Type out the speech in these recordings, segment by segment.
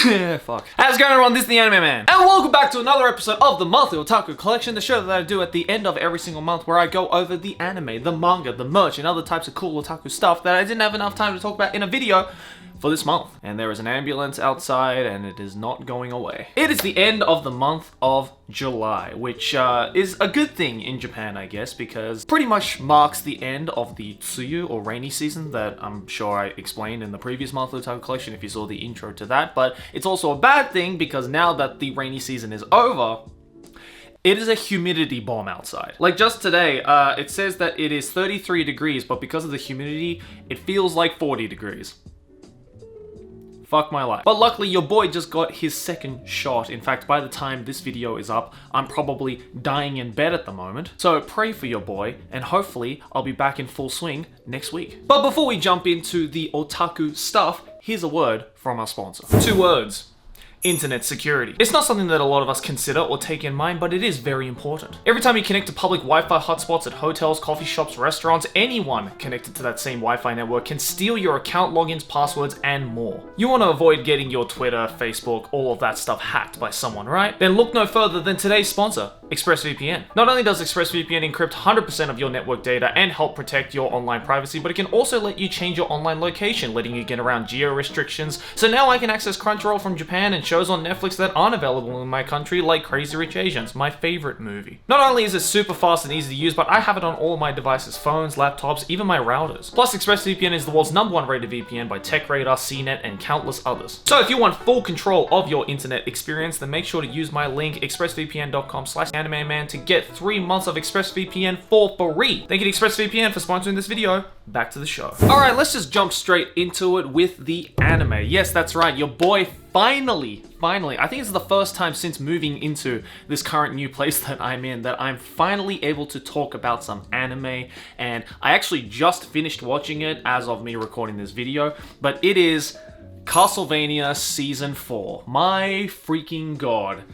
Fuck. How's it going, everyone? This is the Anime Man. And welcome back to another episode of the Monthly Otaku Collection, the show that I do at the end of every single month where I go over the anime, the manga, the merch, and other types of cool otaku stuff that I didn't have enough time to talk about in a video for this month. And there is an ambulance outside and it is not going away. It is the end of the month of July, which is a good thing in Japan, I guess, because pretty much marks the end of the Tsuyu or rainy season that I'm sure I explained in the previous Monthly Otaku Collection if you saw the intro to that. But it's also a bad thing because now that the rainy season is over, it is a humidity bomb outside. Like just today, it says that it is 33 degrees, but because of the humidity, it feels like 40 degrees. Fuck my life. But luckily, your boy just got his second shot. In fact, by the time this video is up, I'm probably dying in bed at the moment. So pray for your boy, and hopefully I'll be back in full swing next week. But before we jump into the otaku stuff, here's a word from our sponsor. 2 words. Internet security. It's not something that a lot of us consider or take in mind, but it is very important. Every time you connect to public Wi-Fi hotspots at hotels, coffee shops, restaurants, anyone connected to that same Wi-Fi network can steal your account logins, passwords, and more. You want to avoid getting your Twitter, Facebook, all of that stuff hacked by someone, right? Then look no further than today's sponsor, ExpressVPN. Not only does ExpressVPN encrypt 100% of your network data and help protect your online privacy, but it can also let you change your online location, letting you get around geo restrictions. So now I can access Crunchyroll from Japan and shows on Netflix that aren't available in my country, like Crazy Rich Asians, my favorite movie. Not only is it super fast and easy to use, but I have it on all of my devices, phones, laptops, even my routers. Plus, ExpressVPN is the world's #1 rated VPN by TechRadar, CNET, and countless others. So if you want full control of your internet experience, then make sure to use my link, expressvpn.com/animeman, to get 3 months of ExpressVPN for free. Thank you to ExpressVPN for sponsoring this video. Back to the show. Alright, let's just jump straight into it with the anime. Yes, that's right, your boy finally, I think it's the first time since moving into this current new place that I'm in that I'm finally able to talk about some anime, and I actually just finished watching it as of me recording this video, but it is Castlevania Season 4. My freaking god.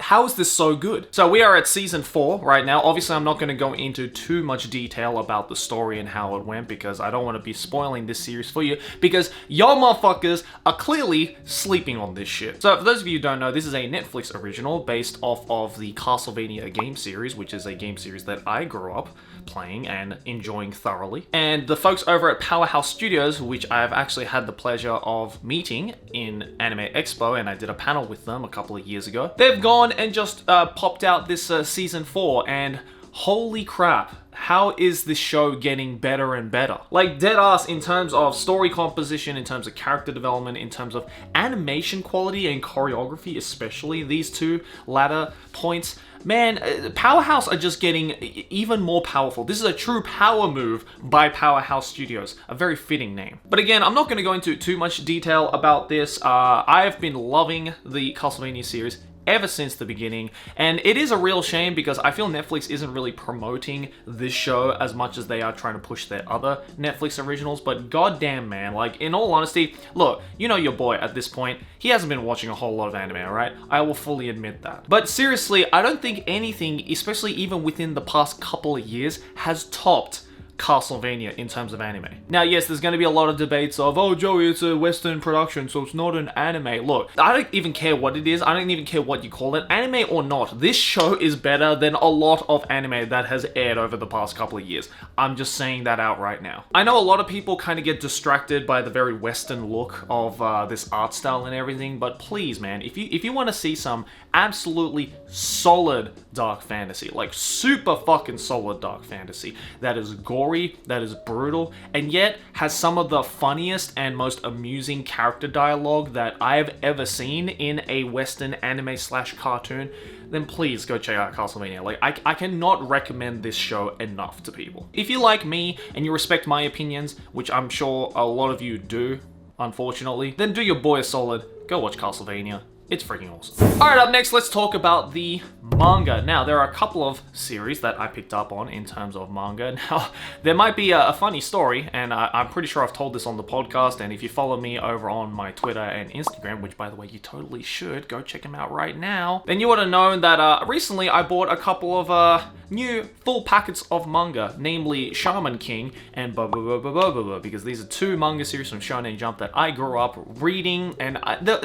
How is this so good? So we are at Season 4 right now. Obviously, I'm not going to go into too much detail about the story and how it went because I don't want to be spoiling this series for you because y'all motherfuckers are clearly sleeping on this shit. So for those of you who don't know, this is a Netflix original based off of the Castlevania game series, which is a game series that I grew up playing and enjoying thoroughly. And the folks over at Powerhouse Studios, which I've actually had the pleasure of meeting in Anime Expo, and I did a panel with them a couple of years ago, they've gone and just popped out this Season 4, and holy crap, how is this show getting better and better? Like, dead ass in terms of story composition, in terms of character development, in terms of animation quality and choreography, especially these two latter points. Man, Powerhouse are just getting even more powerful. This is a true power move by Powerhouse Studios. A very fitting name. But again, I'm not going to go into too much detail about this. I've been loving the Castlevania series ever since the beginning, and it is a real shame because I feel Netflix isn't really promoting this show as much as they are trying to push their other Netflix originals, but goddamn man, like, in all honesty, look, you know your boy at this point, he hasn't been watching a whole lot of anime, alright? I will fully admit that. But seriously, I don't think anything, especially even within the past couple of years, has topped Castlevania in terms of anime. Now, yes, there's going to be a lot of debates of, oh, Joey, it's a Western production, so it's not an anime. Look, I don't even care what it is. I don't even care what you call it. Anime or not, this show is better than a lot of anime that has aired over the past couple of years. I'm just saying that out right now. I know a lot of people kind of get distracted by the very Western look of this art style and everything, but please, man, if you want to see some absolutely solid dark fantasy, like super fucking solid dark fantasy, that is gory, that is brutal, and yet has some of the funniest and most amusing character dialogue that I've ever seen in a Western anime / cartoon, then please go check out Castlevania. Like, I cannot recommend this show enough to people. If you like me and you respect my opinions, which I'm sure a lot of you do, unfortunately, then do your boy a solid, go watch Castlevania. It's freaking awesome. Alright, up next, let's talk about the manga. Now, there are a couple of series that I picked up on in terms of manga. Now, there might be a funny story, and I'm pretty sure I've told this on the podcast, and if you follow me over on my Twitter and Instagram, which, by the way, you totally should, go check them out right now, then you would have known that recently I bought a couple of new full packets of manga, namely Shaman King and because these are two manga series from Shonen Jump that I grew up reading, and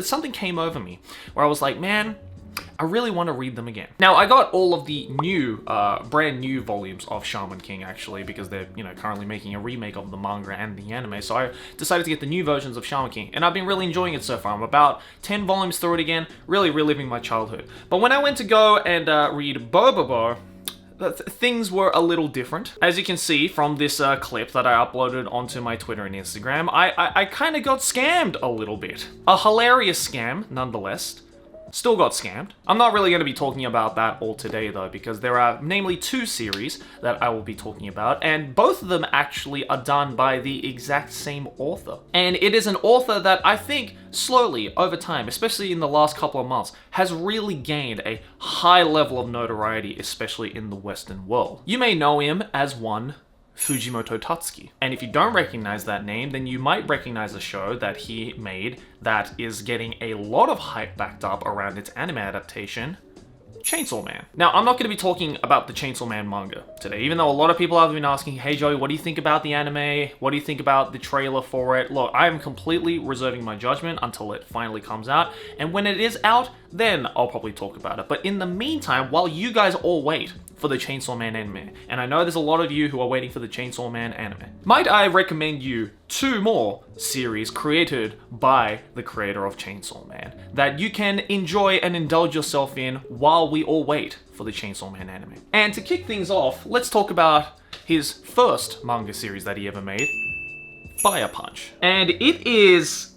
something came over me where I was like, man, I really want to read them again. Now, I got all of the new, brand new volumes of Shaman King, actually, because they're, currently making a remake of the manga and the anime, so I decided to get the new versions of Shaman King, and I've been really enjoying it so far. I'm about 10 volumes through it again, really reliving my childhood. But when I went to go and read Bobobo, things were a little different. As you can see from this clip that I uploaded onto my Twitter and Instagram, I kind of got scammed a little bit. A hilarious scam, nonetheless. Still got scammed. I'm not really going to be talking about that all today, though, because there are namely two series that I will be talking about, and both of them actually are done by the exact same author. And it is an author that I think slowly, over time, especially in the last couple of months, has really gained a high level of notoriety, especially in the Western world. You may know him as one Fujimoto Tatsuki. And if you don't recognize that name, then you might recognize a show that he made that is getting a lot of hype backed up around its anime adaptation, Chainsaw Man. Now, I'm not going to be talking about the Chainsaw Man manga today, even though a lot of people have been asking, hey Joey, what do you think about the anime? What do you think about the trailer for it? Look, I am completely reserving my judgment until it finally comes out, and when it is out, then I'll probably talk about it. But in the meantime, while you guys all wait for the Chainsaw Man anime, and I know there's a lot of you who are waiting for the Chainsaw Man anime, might I recommend you two more series created by the creator of Chainsaw Man that you can enjoy and indulge yourself in while we all wait for the Chainsaw Man anime. And to kick things off, let's talk about his first manga series that he ever made, Fire Punch. And it is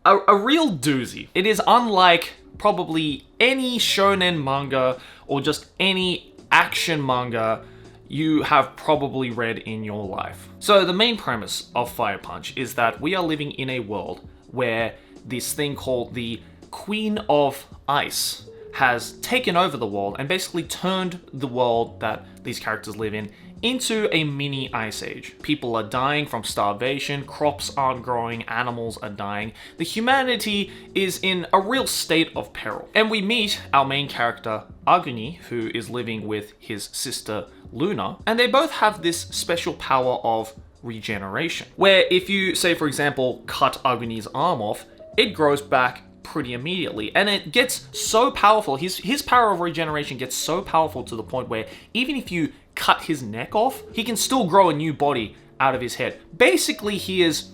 a real doozy. It is unlike probably any shonen manga or just any action manga you have probably read in your life. So the main premise of Fire Punch is that we are living in a world where this thing called the Queen of Ice has taken over the world and basically turned the world that these characters live in into a mini ice age. People are dying from starvation, crops aren't growing, animals are dying. The humanity is in a real state of peril. And we meet our main character, Agni, who is living with his sister, Luna, and they both have this special power of regeneration, where if you, say for example, cut Agni's arm off, it grows back pretty immediately, and it gets so powerful, his power of regeneration gets so powerful to the point where even if you cut his neck off, he can still grow a new body out of his head. Basically, he is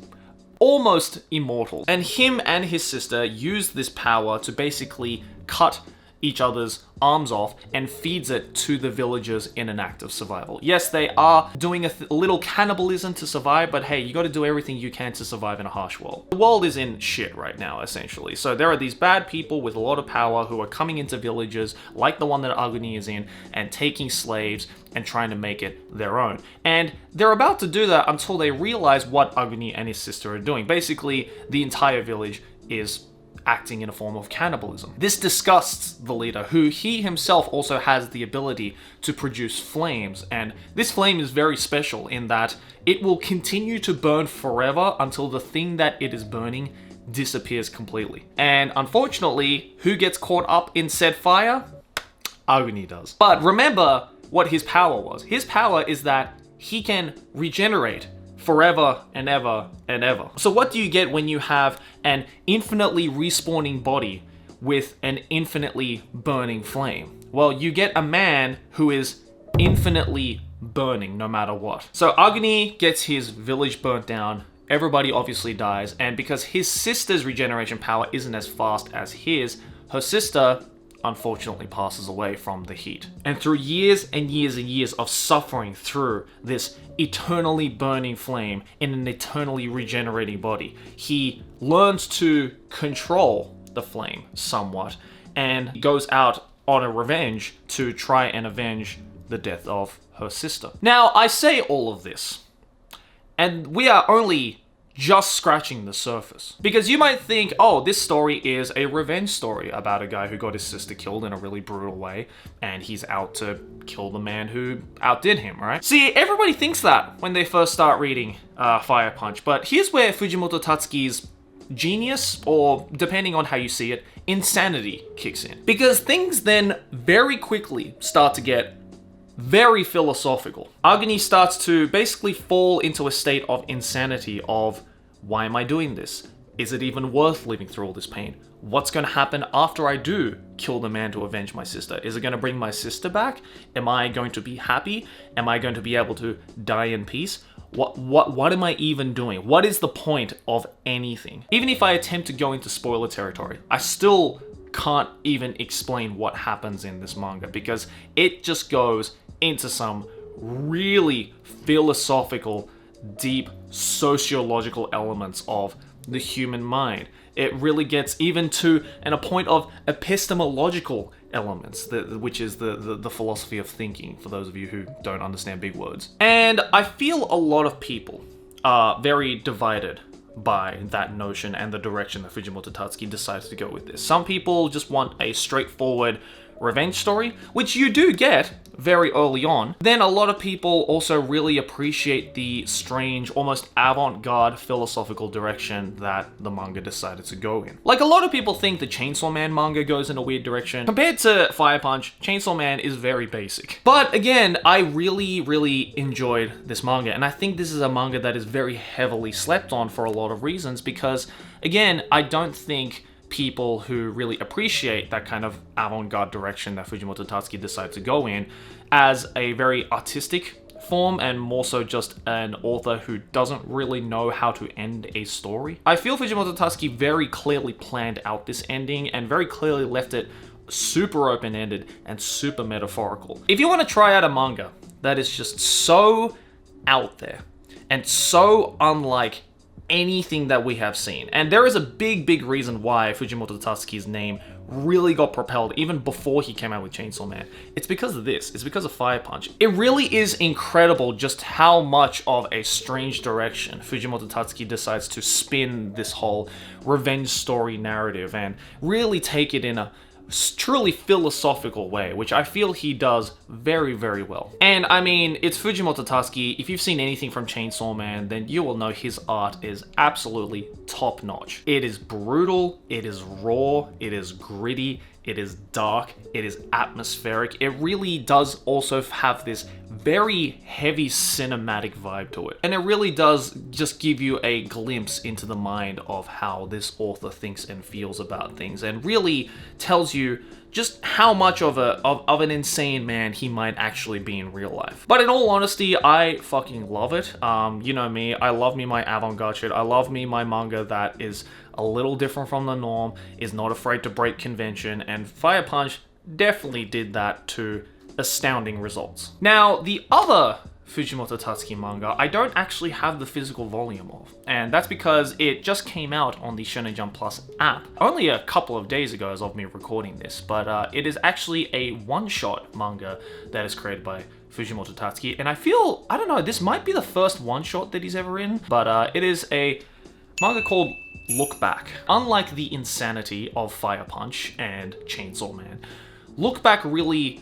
almost immortal. And him and his sister use this power to basically cut each other's arms off and feeds it to the villagers in an act of survival. Yes, they are doing a little cannibalism to survive, but hey, you got to do everything you can to survive in a harsh world. The world is in shit right now, essentially. So there are these bad people with a lot of power who are coming into villages, like the one that Agni is in, and taking slaves and trying to make it their own. And they're about to do that until they realize what Agni and his sister are doing. Basically, the entire village is acting in a form of cannibalism. This disgusts the leader, who he himself also has the ability to produce flames, and this flame is very special in that it will continue to burn forever until the thing that it is burning disappears completely. And unfortunately, who gets caught up in said fire? Agni does. But remember what his power was. His power is that he can regenerate forever and ever and ever. So what do you get when you have an infinitely respawning body with an infinitely burning flame? Well, you get a man who is infinitely burning no matter what. So Agni gets his village burnt down, everybody obviously dies, and because his sister's regeneration power isn't as fast as his, her sister unfortunately passes away from the heat. And through years and years and years of suffering through this eternally burning flame in an eternally regenerating body, he learns to control the flame somewhat and goes out on a revenge to try and avenge the death of her sister. Now, I say all of this, and we are only just scratching the surface. Because you might think, oh, this story is a revenge story about a guy who got his sister killed in a really brutal way, and he's out to kill the man who outdid him, right? See, everybody thinks that when they first start reading Fire Punch, but here's where Fujimoto Tatsuki's genius, or depending on how you see it, insanity kicks in. Because things then very quickly start to get very philosophical. Agni starts to basically fall into a state of insanity of, why am I doing this? Is it even worth living through all this pain? What's going to happen after I do kill the man to avenge my sister? Is it going to bring my sister back? Am I going to be happy? Am I going to be able to die in peace? What am I even doing? What is the point of anything? Even if I attempt to go into spoiler territory, I still can't even explain what happens in this manga because it just goes into some really philosophical, deep sociological elements of the human mind. It really gets even to a point of epistemological elements, which is the philosophy of thinking, for those of you who don't understand big words. And I feel a lot of people are very divided by that notion and the direction that Fujimoto Tatsuki decides to go with this. Some people just want a straightforward revenge story, which you do get very early on. Then a lot of people also really appreciate the strange, almost avant-garde philosophical direction that the manga decided to go in. Like, a lot of people think the Chainsaw Man manga goes in a weird direction. Compared to Fire Punch, Chainsaw Man is very basic. But again, I really enjoyed this manga, and I think this is a manga that is very heavily slept on for a lot of reasons because, again, I don't think people who really appreciate that kind of avant-garde direction that Fujimoto Tatsuki decided to go in as a very artistic form and more so just an author who doesn't really know how to end a story. I feel Fujimoto Tatsuki very clearly planned out this ending and very clearly left it super open-ended and super metaphorical. If you want to try out a manga that is just so out there and so unlike anything that we have seen. And there is a big reason why Fujimoto Tatsuki's name really got propelled even before he came out with Chainsaw Man. It's because of this. It's because of Fire Punch. It really is incredible just how much of a strange direction Fujimoto Tatsuki decides to spin this whole revenge story narrative and really take it in a truly philosophical way, which I feel he does very well. And I mean, it's Fujimoto Tatsuki. If you've seen anything from Chainsaw Man, then you will know his art is absolutely top notch. It is brutal, it is raw, it is gritty, it is dark, it is atmospheric. It really does also have this very heavy cinematic vibe to it. And it really does just give you a glimpse into the mind of how this author thinks and feels about things, and really tells you just how much of an insane man he might actually be in real life. But in all honesty, I fucking love it. You know me, I love me my avant-garde shit. I love me my manga that is a little different from the norm, is not afraid to break convention, and Fire Punch definitely did that to astounding results. Now, the other Fujimoto Tatsuki manga, I don't actually have the physical volume of, and that's because it just came out on the Shonen Jump Plus app only a couple of days ago as of me recording this, but it is actually a one-shot manga that is created by Fujimoto Tatsuki, and I feel, I don't know, this might be the first one-shot that he's ever in, but it is a manga called Look Back. Unlike the insanity of Fire Punch and Chainsaw Man, Look Back really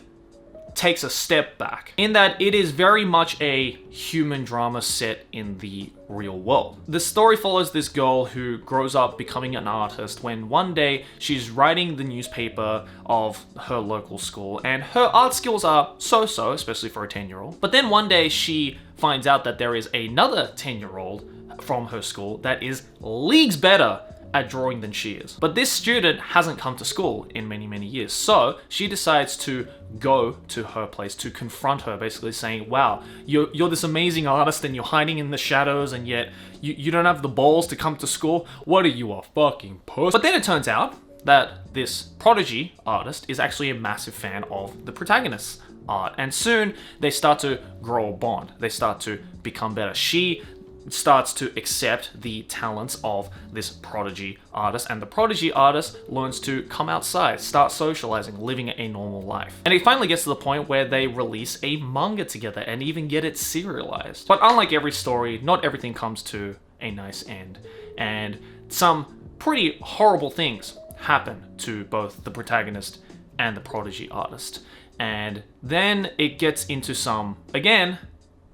takes a step back in that it is very much a human drama set in the real world. The story follows this girl who grows up becoming an artist when one day she's writing the newspaper of her local school, and her art skills are so-so, especially for a 10-year-old. But then one day she finds out that there is another 10-year-old from her school that is leagues better at drawing than she is. But this student hasn't come to school in many years, so she decides to go to her place to confront her, basically saying, wow, you're this amazing artist and you're hiding in the shadows, and yet you don't have the balls to come to school? What are you, a fucking puss? But then it turns out that this prodigy artist is actually a massive fan of the protagonist's art, and soon they start to grow a bond. They start to become better. She starts to accept the talents of this prodigy artist, and the prodigy artist learns to come outside, start socializing, living a normal life. And it finally gets to the point where they release a manga together and even get it serialized. But unlike every story, not everything comes to a nice end. And some pretty horrible things happen to both the protagonist and the prodigy artist. And then it gets into some, again,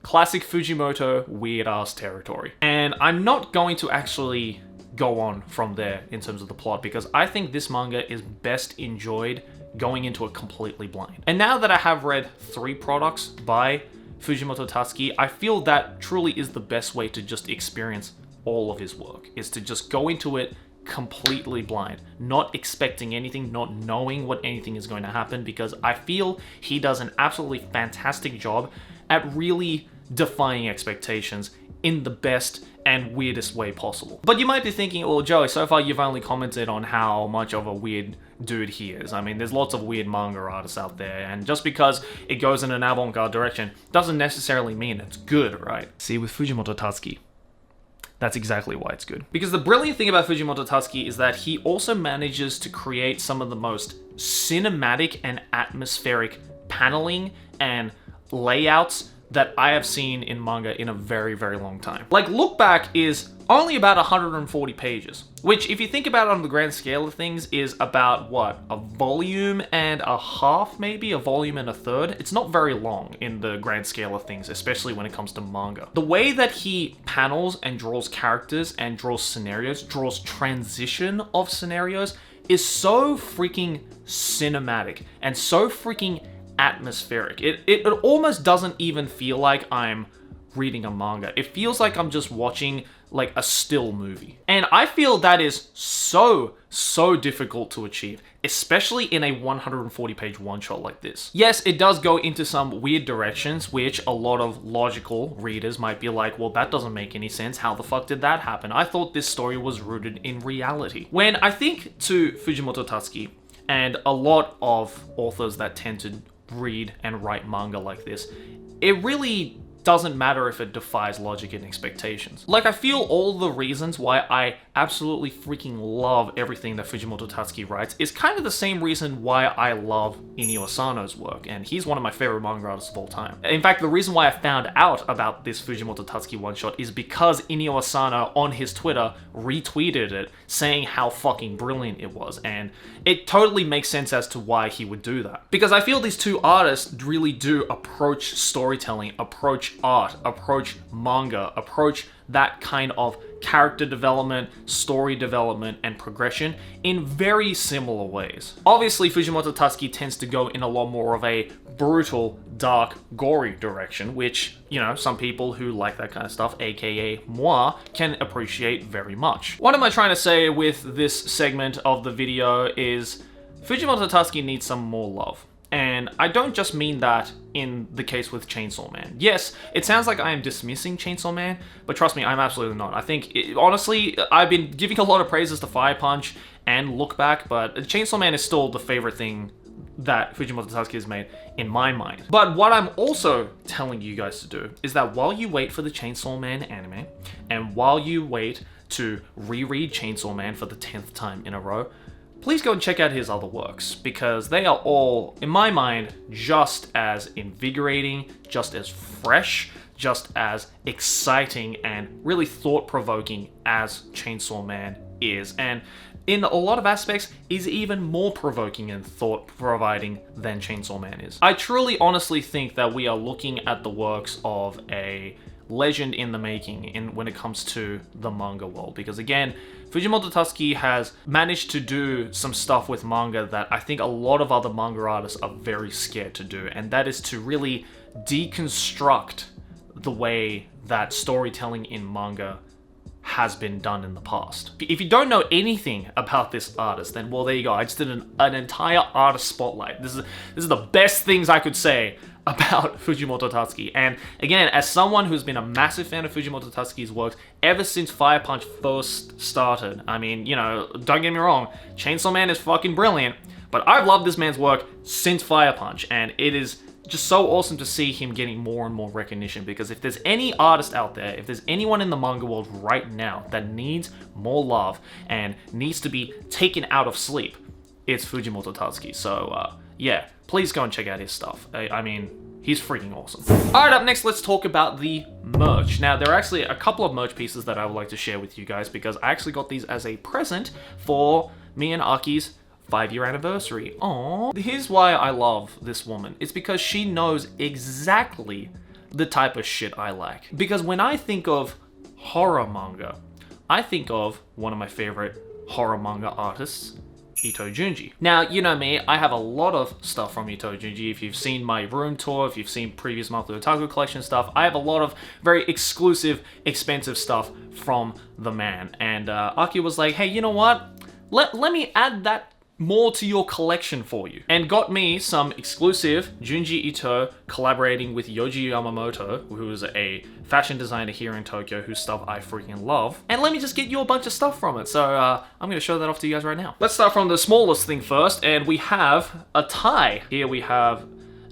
classic Fujimoto weird-ass territory. And I'm not going to actually go on from there in terms of the plot, because I think this manga is best enjoyed going into it completely blind. And now that I have read 3 products by Fujimoto Tatsuki, I feel that truly is the best way to just experience all of his work, is to just go into it completely blind, not expecting anything, not knowing what anything is going to happen, because I feel he does an absolutely fantastic job at really defying expectations in the best and weirdest way possible. But you might be thinking, well, Joey, so far you've only commented on how much of a weird dude he is. I mean, there's lots of weird manga artists out there, and just because it goes in an avant-garde direction doesn't necessarily mean it's good, right? See, with Fujimoto Tatsuki, that's exactly why it's good. Because the brilliant thing about Fujimoto Tatsuki is that he also manages to create some of the most cinematic and atmospheric paneling and layouts that I have seen in manga in a very, very long time. Like, Look Back is only about 140 pages, which, if you think about it on the grand scale of things, is about, what, a volume and a half, maybe? A volume and a third? It's not very long in the grand scale of things, especially when it comes to manga. The way that he panels and draws characters and draws scenarios, draws transition of scenarios, is so freaking cinematic and so freaking atmospheric. It almost doesn't even feel like I'm reading a manga. It feels like I'm just watching like a still movie. And I feel that is so difficult to achieve, especially in a 140-page one-shot like this. Yes, it does go into some weird directions, which a lot of logical readers might be like, well, that doesn't make any sense. How the fuck did that happen? I thought this story was rooted in reality. When I think to Fujimoto Tatsuki, and a lot of authors that tend to read and write manga like this, it really doesn't matter if it defies logic and expectations. Like, I feel all the reasons why I absolutely freaking love everything that Fujimoto Tatsuki writes is kind of the same reason why I love Inio Asano's work, and he's one of my favorite manga artists of all time. In fact, the reason why I found out about this Fujimoto Tatsuki one-shot is because Inio Asano on his Twitter retweeted it, saying how fucking brilliant it was, and it totally makes sense as to why he would do that. Because I feel these two artists really do approach storytelling, approach art, approach manga, approach that kind of character development, story development, and progression in very similar ways. Obviously, Fujimoto Tatsuki tends to go in a lot more of a brutal, dark, gory direction, which, you know, some people who like that kind of stuff, aka moi, can appreciate very much. What am I trying to say with this segment of the video is Fujimoto Tatsuki needs some more love. And I don't just mean that in the case with Chainsaw Man. Yes, it sounds like I am dismissing Chainsaw Man, but trust me, I'm absolutely not. I think, honestly, I've been giving a lot of praises to Fire Punch and Look Back, but Chainsaw Man is still the favorite thing that Fujimoto Tatsuki has made in my mind. But what I'm also telling you guys to do is that while you wait for the Chainsaw Man anime, and while you wait to reread Chainsaw Man for the 10th time in a row, please go and check out his other works, because they are all, in my mind, just as invigorating, just as fresh, just as exciting, and really thought-provoking as Chainsaw Man is. And in a lot of aspects, is even more provoking and thought-providing than Chainsaw Man is. I truly, honestly think that we are looking at the works of a legend in the making when it comes to the manga world, because again, Fujimoto Tatsuki has managed to do some stuff with manga that I think a lot of other manga artists are very scared to do, and that is to really deconstruct the way that storytelling in manga has been done in the past. If you don't know anything about this artist, then well, there you go. I just did an entire artist spotlight. This is the best things I could say about Fujimoto Tatsuki. And again, as someone who's been a massive fan of Fujimoto Tatsuki's works ever since Fire Punch first started, I mean, you know, don't get me wrong, Chainsaw Man is fucking brilliant, but I've loved this man's work since Fire Punch, and it is just so awesome to see him getting more and more recognition, because if there's any artist out there, if there's anyone in the manga world right now that needs more love and needs to be taken out of sleep, it's Fujimoto Tatsuki. So, yeah, please go and check out his stuff. I mean, He's freaking awesome. Alright, up next, let's talk about the merch. Now, there are actually a couple of merch pieces that I would like to share with you guys because I actually got these as a present for me and Aki's 5-year anniversary. Aww. Here's why I love this woman. It's because she knows exactly the type of shit I like. Because when I think of horror manga, I think of one of my favorite horror manga artists, Ito Junji. Now, you know me, I have a lot of stuff from Ito Junji. If you've seen my room tour, if you've seen previous Monthly Otaku Collection stuff, I have a lot of very exclusive, expensive stuff from the man. And Aki was like, hey, you know what? Let me add that more to your collection for you. And got me some exclusive Junji Ito collaborating with Yoji Yamamoto, who is a fashion designer here in Tokyo whose stuff I freaking love. And let me just get you a bunch of stuff from it. So I'm gonna show that off to you guys right now. Let's start from the smallest thing first, and we have a tie. Here we have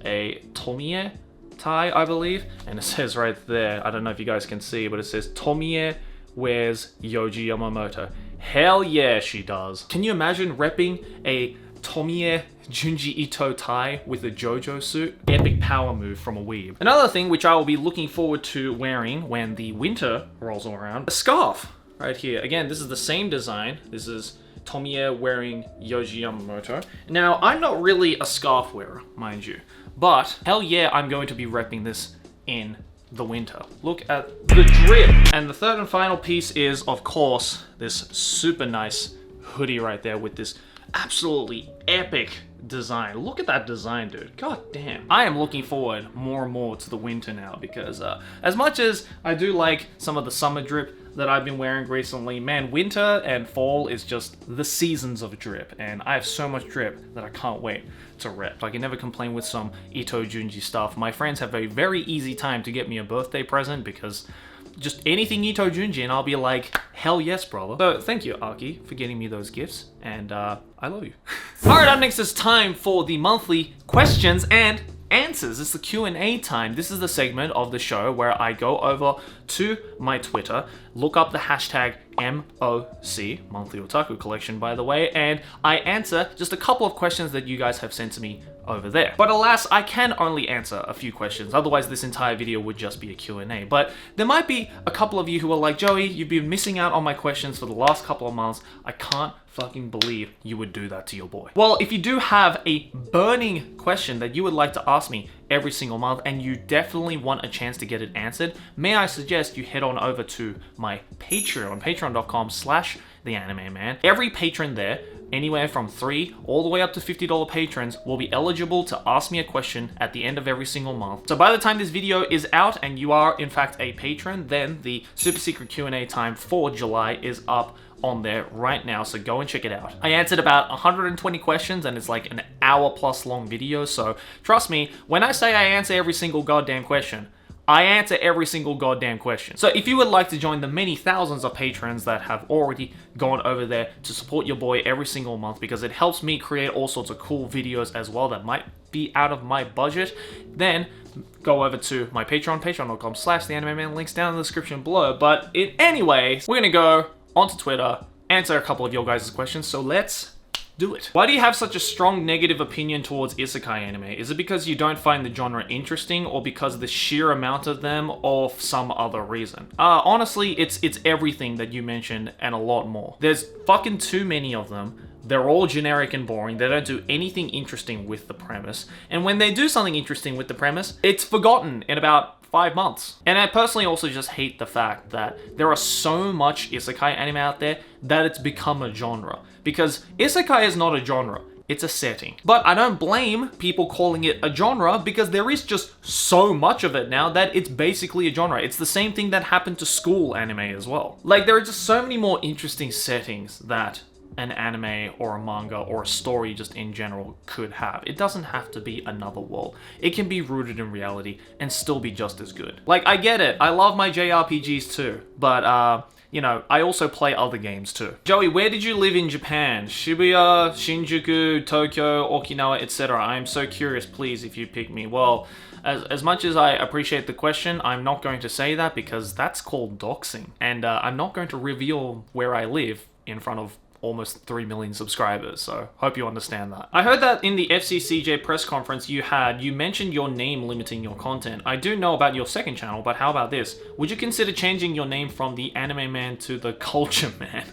a Tomie tie, I believe. And it says right there, I don't know if you guys can see, but it says Tomie wears Yoji Yamamoto. Hell yeah, she does. Can you imagine repping a Tomie Junji Ito tie with a JoJo suit? Epic power move from a weeb. Another thing which I will be looking forward to wearing when the winter rolls around, a scarf right here. Again, this is the same design. This is Tomie wearing Yoji Yamamoto. Now, I'm not really a scarf wearer, mind you, but hell yeah, I'm going to be repping this in the winter. Look at the drip. And the third and final piece is, of course, this super nice hoodie right there with this absolutely epic design. Look at that design, dude. God damn. I am looking forward more and more to the winter now because as much as I do like some of the summer drip that I've been wearing recently, man, winter and fall is just the seasons of drip, and I have so much drip that I can't wait to rep. I can never complain with some Ito Junji stuff. My friends have a very easy time to get me a birthday present because just anything Ito Junji and I'll be like, hell yes, brother. So thank you, Aki, for getting me those gifts, and I love you. Alright, up next is time for the monthly questions and answers. It's the Q&A time. This is the segment of the show where I go over to my Twitter, look up the hashtag MOC, Monthly Otaku Collection, by the way, and I answer just a couple of questions that you guys have sent to me over there. But alas, I can only answer a few questions, otherwise this entire video would just be a Q&A. But there might be a couple of you who are like, Joey, you've been missing out on my questions for the last couple of months. I can't fucking believe you would do that to your boy. Well, if you do have a burning question that you would like to ask me every single month and you definitely want a chance to get it answered, may I suggest you head on over to my Patreon, patreon.com/theanimeman. Every patron there, anywhere from $3 all the way up to $50 patrons, will be eligible to ask me a question at the end of every single month. So by the time this video is out and you are in fact a patron, then the super secret Q&A time for July is up on there right now, so go and check it out. I answered about 120 questions and it's like an hour plus long video, so trust me, when I say I answer every single goddamn question, I answer every single goddamn question. So if you would like to join the many thousands of patrons that have already gone over there to support your boy every single month, because it helps me create all sorts of cool videos as well that might be out of my budget, then go over to my Patreon, patreon.com/theanimeman, links down in the description below. But anyways, we're gonna go onto Twitter, answer a couple of your guys' questions, so let's do it. Why do you have such a strong negative opinion towards isekai anime? Is it because you don't find the genre interesting, or because of the sheer amount of them, or for some other reason? Honestly, it's everything that you mentioned and a lot more. There's fucking too many of them. They're all generic and boring. They don't do anything interesting with the premise. And when they do something interesting with the premise, it's forgotten in about 5 months. And I personally also just hate the fact that there are so much isekai anime out there that it's become a genre. Because isekai is not a genre, it's a setting. But I don't blame people calling it a genre because there is just so much of it now that it's basically a genre. It's the same thing that happened to school anime as well. Like, there are just so many more interesting settings that an anime or a manga or a story just in general could have. It doesn't have to be another world. It can be rooted in reality and still be just as good. Like, I get it. I love my JRPGs too, but you know, I also play other games too. Joey, where did you live in Japan? Shibuya, Shinjuku, Tokyo, Okinawa, etc. I am so curious, please, if you pick me. Well, as much as I appreciate the question, I'm not going to say that because that's called doxing. And I'm not going to reveal where I live in front of almost 3 million subscribers, so hope you understand that. I heard that in the FCCJ press conference you mentioned your name limiting your content. I do know about your second channel, but how about this? Would you consider changing your name from the Anime Man to the Culture Man?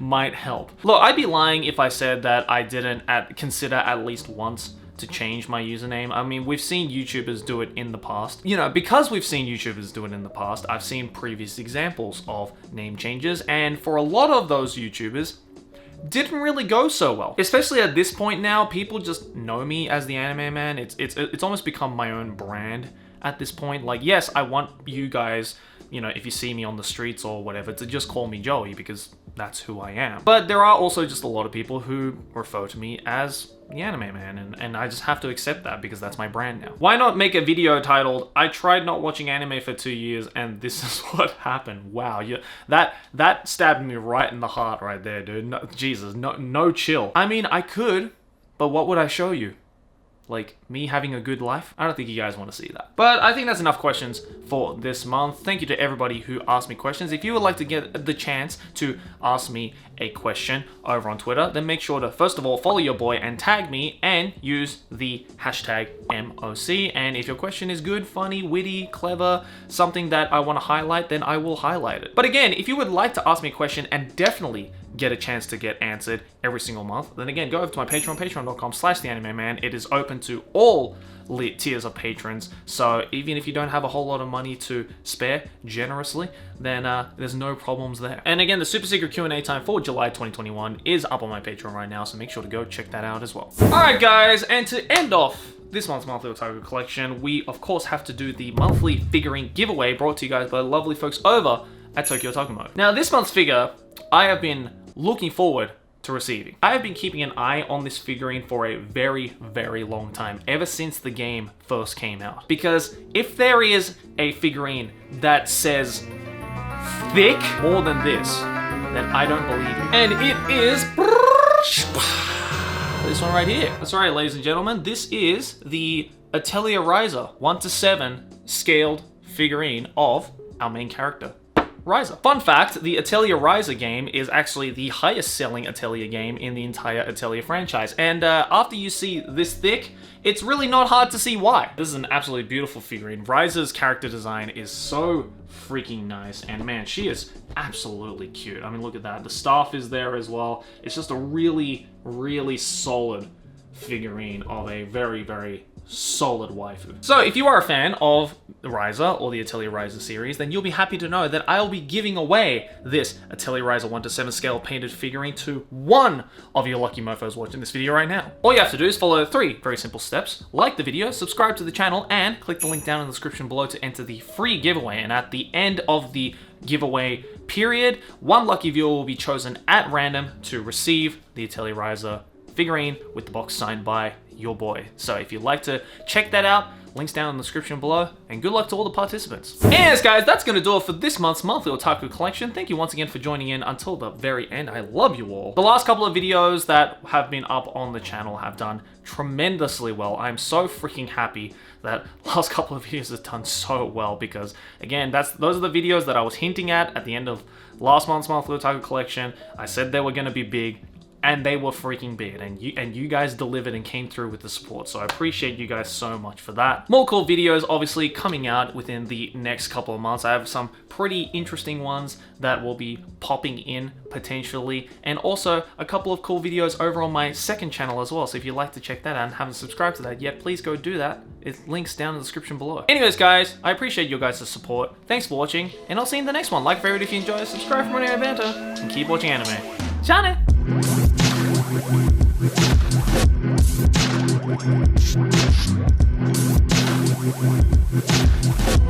Might help. Look, I'd be lying if I said that I didn't consider at least once to change my username. I mean, we've seen YouTubers do it in the past. You know, because we've seen YouTubers do it in the past, I've seen previous examples of name changes, and for a lot of those YouTubers, didn't really go so well. Especially at this point now, people just know me as the Anime Man. It's almost become my own brand at this point. Like, yes, I want you guys, you know, if you see me on the streets or whatever, to just call me Joey, because that's who I am. But there are also just a lot of people who refer to me as the Anime Man, and I just have to accept that because that's my brand now. Why not make a video titled, I tried not watching anime for 2 years and this is what happened? Wow, that stabbed me right in the heart right there, dude. No, Jesus, no chill. I mean, I could, but what would I show you? Like, me having a good life? I don't think you guys want to see that. But I think that's enough questions for this month. Thank you to everybody who asked me questions. If you would like to get the chance to ask me a question over on Twitter, then make sure to, first of all, follow your boy and tag me and use the hashtag MOC. And if your question is good, funny, witty, clever, something that I want to highlight, then I will highlight it. But again, if you would like to ask me a question and definitely get a chance to get answered every single month, then again, go over to my Patreon, patreon.com/theanimeman. It is open to all tiers of patrons, so even if you don't have a whole lot of money to spare generously, then there's no problems there. And again, the super secret Q&A time for July 2021 is up on my Patreon right now, so make sure to go check that out as well. Alright guys, and to end off this month's monthly otaku collection, we of course have to do the monthly figurine giveaway brought to you guys by the lovely folks over at Tokyo Otaku Mode. Now this month's figure, I have been looking forward to receiving. I have been keeping an eye on this figurine for a very, very long time, ever since the game first came out. Because if there is a figurine that says thick more than this, then I don't believe it. And it is this one right here. That's right, ladies and gentlemen, this is the Atelier Riser 1:7 scaled figurine of our main character, Riser. Fun fact, the Atelier Riser game is actually the highest selling Atelier game in the entire Atelier franchise. And after you see this thick, it's really not hard to see why. This is an absolutely beautiful figurine. Riser's character design is so freaking nice, and man, she is absolutely cute. I mean, look at that. The staff is there as well. It's just a really, really solid figurine of a very, very solid waifu. So if you are a fan of the Riser or the Atelier Riser series, then you'll be happy to know that I'll be giving away this Atelier Riser 1:7 scale painted figurine to one of your lucky mofos watching this video right now. All you have to do is follow 3 very simple steps. Like the video, subscribe to the channel, and click the link down in the description below to enter the free giveaway. And at the end of the giveaway period, one lucky viewer will be chosen at random to receive the Atelier Riser figurine with the box signed by your boy. So if you'd like to check that out, links down in the description below, and good luck to all the participants. Anyways guys, that's gonna do it for this month's monthly otaku collection. Thank you once again for joining in until the very end. I love you all. The last couple of videos that have been up on the channel have done tremendously well. I'm so freaking happy that last couple of videos have done so well, because again, those are the videos that I was hinting at the end of last month's monthly otaku collection. I said they were gonna be big, and they were freaking big, and you guys delivered and came through with the support, so I appreciate you guys so much for that. More cool videos obviously coming out within the next couple of months. I have some pretty interesting ones that will be popping in potentially, and also a couple of cool videos over on my second channel as well, so if you'd like to check that out and haven't subscribed to that yet, please go do that. It links down in the description below. Anyways guys, I appreciate your guys' support. Thanks for watching, and I'll see you in the next one. Like, favorite if you enjoy, subscribe for more anime banter, and keep watching anime. Ciao! Thank you.